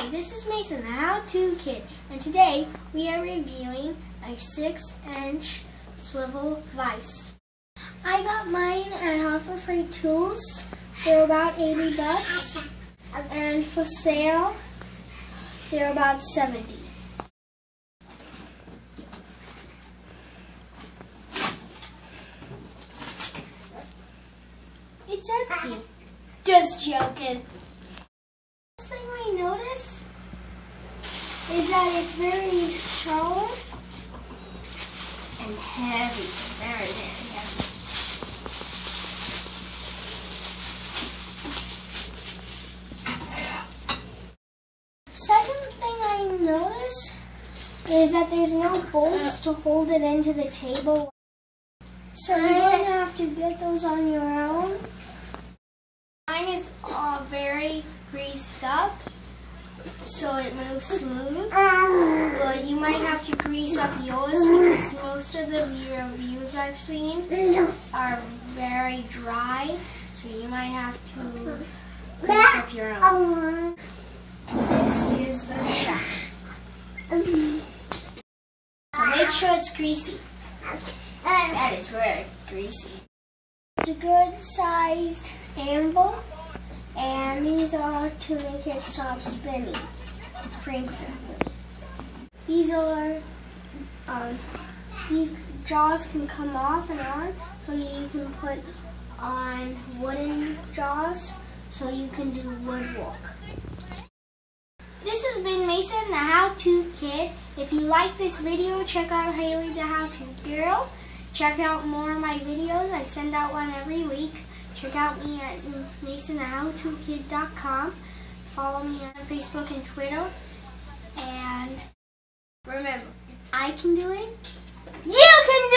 Hi, this is Mason, the How-To Kid, and today we are reviewing a 6-inch swivel vise. I got mine at Offer Free Tools. They're about 80 bucks, and for sale, they're about 70. It's empty. Just joking. First thing I notice is that it's very solid and heavy. Very, very heavy. Second thing I notice is that there's no bolts to hold it into the table. So you're going to have to get those on your own. Mine is very greased up, so it moves smooth, but you might have to grease up yours because most of the reviews I've seen are very dry, so you might have to grease up your own. This is the shaft. So make sure it's greasy. That is very greasy. It's a good sized anvil, and these are to make it stop spinning frequently. These jaws can come off and on, so you can put on wooden jaws, so you can do woodwork. This has been Mason, the How-To Kid. If you like this video, check out Haley, the How-To Girl. Check out more of my videos. I send out one every week. Check out me at MasonTheHowToKid.com. Follow me on Facebook and Twitter. And remember, if I can do it, you can do it!